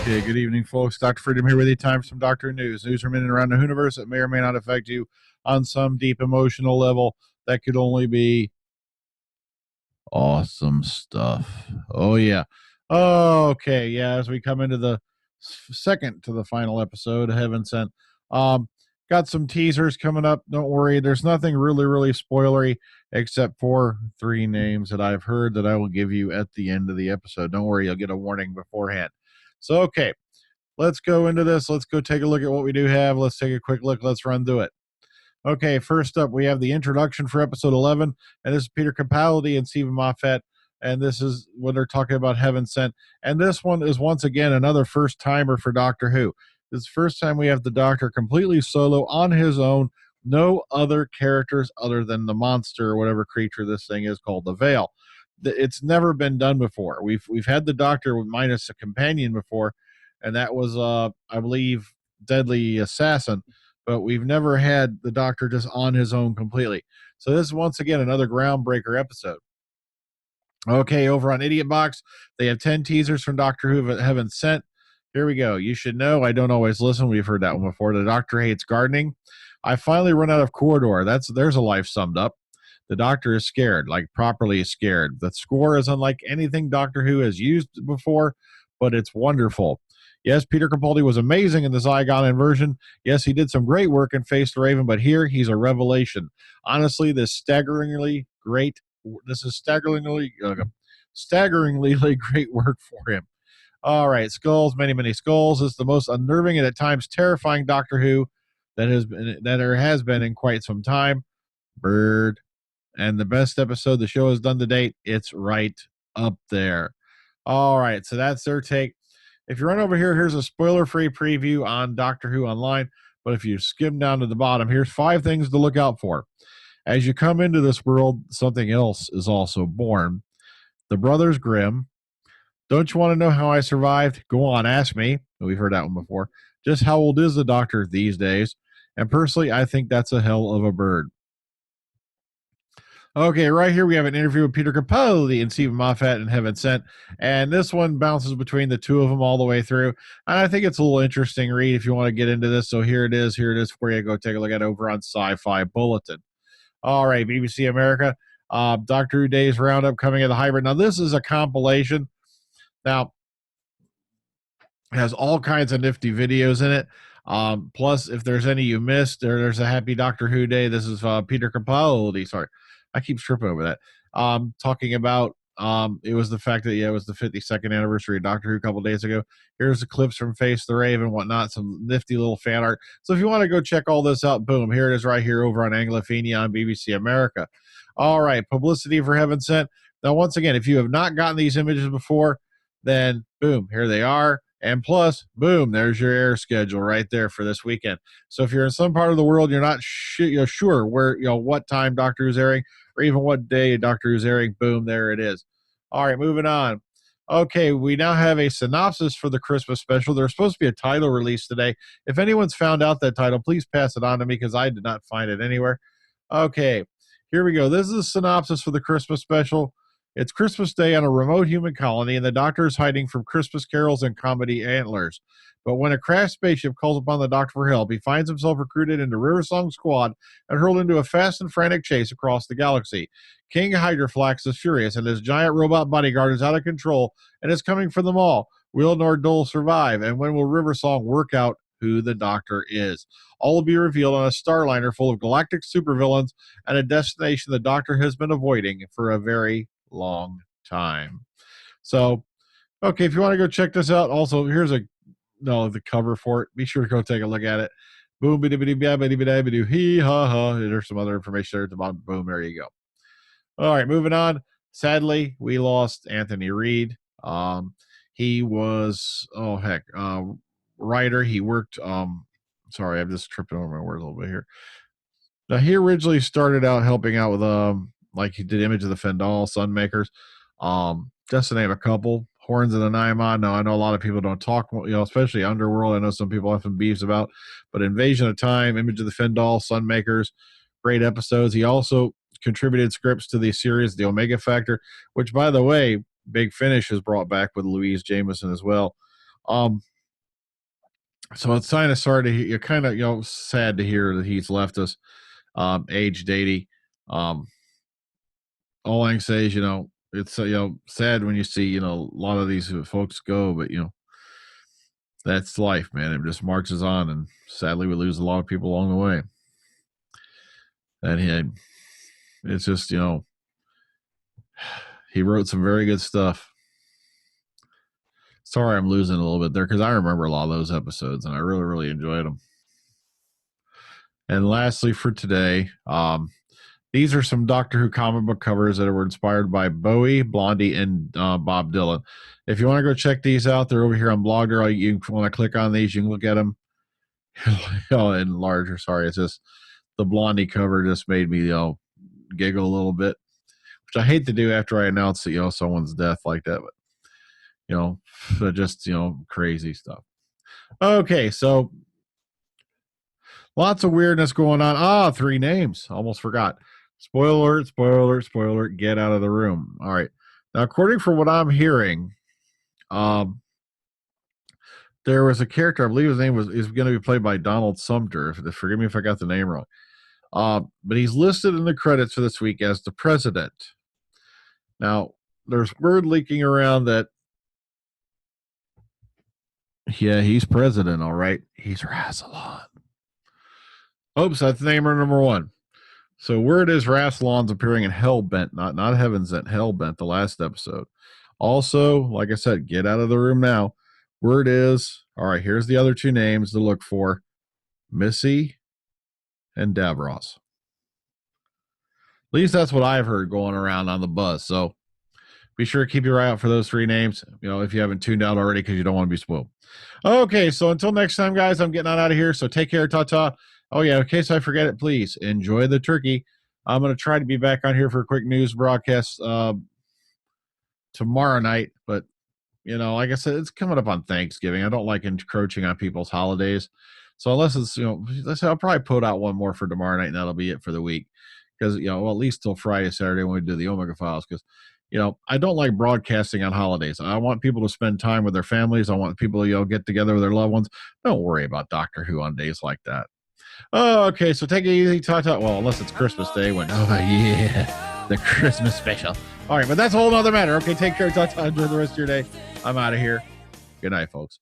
Okay, good evening, folks. Dr. Freedom here with you. Time for some Doctor News. News from in and around the universe that may or may not affect you on some deep emotional level. That could only be awesome stuff. Oh, yeah. Okay, yeah, as we come into the second to the final episode, Heaven Sent. Got some teasers coming up. Don't worry, there's nothing really spoilery except for 3 names that I've heard that I will give you at the end of the episode. Don't worry, you'll get a warning beforehand. So, okay, let's go into this. Let's go take a look at what we do have. Let's take a quick look. Let's run through it. Okay, first up, we have the introduction for episode 11, and this is Peter Capaldi and Stephen Moffat, and this is when they're talking about Heaven Sent. And this one is once again another first-timer for Doctor Who. This is the first time we have the Doctor completely solo on his own, no other characters other than the monster or whatever creature this thing is called the Veil. It's never been done before. We've had the Doctor minus a companion before, and that was, I believe, Deadly Assassin, but we've never had the Doctor just on his own completely. So this is once again another groundbreaker episode. Okay, over on Idiot Box, they have 10 teasers from Doctor Who Heaven Sent. Here we go. You should know, I don't always listen. We've heard that one before. The Doctor hates gardening. I finally run out of corridor. There's a life summed up. The Doctor is scared, like properly scared. The score is unlike anything Doctor Who has used before, but it's wonderful. Yes, Peter Capaldi was amazing in the Zygon inversion. Yes, he did some great work in Face the Raven, but here he's a revelation. Honestly, this is staggeringly great work for him. All right, Skulls, many skulls. It's the most unnerving and at times terrifying Doctor Who that there has been in quite some time. Bird. And the best episode the show has done to date, it's right up there. All right, so that's their take. If you run over here, here's a spoiler-free preview on Doctor Who Online. But if you skim down to the bottom, here's 5 things to look out for. As you come into this world, something else is also born. The Brothers Grimm. Don't you want to know how I survived? Go on, ask me. We've heard that one before. Just how old is the Doctor these days? And personally, I think that's a hell of a bird. Okay, right here we have an interview with Peter Capaldi and Stephen Moffat and Heaven Sent, and this one bounces between the two of them all the way through, and I think it's a little interesting read if you want to get into this, so here it is for you. Go take a look at it over on Sci-Fi Bulletin. All right, BBC America, Doctor Who Days Roundup coming in the hybrid. Now, this is a compilation. Now, it has all kinds of nifty videos in it. Plus, if there's any you missed, there's a Happy Doctor Who Day. This is Peter Capaldi. Sorry, I keep tripping over that. Talking about it was the fact that it was the 52nd anniversary of Doctor Who a couple days ago. Here's the clips from Face the Raven, whatnot, some nifty little fan art. So if you want to go check all this out, boom, here it is right here over on Anglophenia on BBC America. All right, publicity for Heaven Sent. Now, once again, if you have not gotten these images before, then boom, here they are. And plus, boom, there's your air schedule right there for this weekend. So if you're in some part of the world, you're not sure where, what time Doctor Who's airing or even what day Doctor Who's airing, boom, there it is. All right, moving on. Okay, we now have a synopsis for the Christmas special. There's supposed to be a title release today. If anyone's found out that title, please pass it on to me because I did not find it anywhere. Okay, here we go. This is a synopsis for the Christmas special. It's Christmas Day on a remote human colony, and the Doctor is hiding from Christmas carols and comedy antlers. But when a crashed spaceship calls upon the Doctor for help, he finds himself recruited into River Song Squad and hurled into a fast and frantic chase across the galaxy. King Hydraflax is furious, and his giant robot bodyguard is out of control and is coming for them all. Will Nordole survive? And when will River Song work out who the Doctor is? All will be revealed on a starliner full of galactic supervillains and a destination the Doctor has been avoiding for a very long time. So, okay, if you want to go check this out, also here's the cover for it. Be sure to go take a look at it. Boom, hee ha ha. There's some other information there at the bottom. Boom, there you go. All right, moving on. Sadly, we lost Anthony Reid. He was writer. He worked. Sorry, I'm just tripping over my words a little bit here. Now, he originally started out helping out with like he did Image of the Fendal, Sunmakers, just to name a couple. Horns of the Nymon. Now, I know a lot of people don't talk, especially Underworld. I know some people have some beefs about, but Invasion of Time, Image of the Fendal, Sunmakers, great episodes. He also contributed scripts to the series The Omega Factor, which, by the way, Big Finish has brought back with Louise Jameson as well. So it's kind of sorry to you're kind of sad to hear that he's left us, aged 80. All I can say is it's sad when you see a lot of these folks go, but that's life, man. It just marches on, and sadly we lose a lot of people along the way. And it's just he wrote some very good stuff. Sorry, I'm losing a little bit there because I remember a lot of those episodes and I really, really enjoyed them. And lastly, for today, these are some Doctor Who comic book covers that were inspired by Bowie, Blondie, and Bob Dylan. If you want to go check these out, they're over here on Blogger. You want to click on these, you can look at them. In larger, sorry, it's just the Blondie cover just made me giggle a little bit, which I hate to do after I announce that someone's death like that, but just crazy stuff. Okay, so lots of weirdness going on. 3 names. Almost forgot. Spoiler alert, spoiler alert, spoiler alert. Get out of the room. All right. Now, according for what I'm hearing, there was a character, I believe his name is going to be played by Donald Sumter. Forgive me if I got the name wrong. But he's listed in the credits for this week as the president. Now, there's word leaking around that he's president, all right. He's Rassilon. Oops, that's the name of number 1. So word is Rassilon's appearing in Hellbent, not Heaven's Sent, Hellbent, the last episode. Also, like I said, get out of the room now. Word is, all right, here's the other 2 names to look for. Missy and Davros. At least that's what I've heard going around on the buzz. So be sure to keep your eye out for those 3 names, if you haven't tuned out already, because you don't want to be spoiled. Okay, so until next time, guys, I'm getting on out of here. So take care. Ta-ta. Oh, yeah, in case I forget it, please enjoy the turkey. I'm going to try to be back on here for a quick news broadcast tomorrow night. But, like I said, it's coming up on Thanksgiving. I don't like encroaching on people's holidays. So unless it's, I'll probably put out one more for tomorrow night, and that'll be it for the week. Because, at least till Friday, Saturday when we do the Omega Files. Because, I don't like broadcasting on holidays. I want people to spend time with their families. I want people to, get together with their loved ones. Don't worry about Doctor Who on days like that. Oh, okay. So take it easy. Well, unless it's Christmas Day when, the Christmas special. All right. But that's a whole other matter. Okay. Take care. Enjoy the rest of your day. I'm out of here. Good night, folks.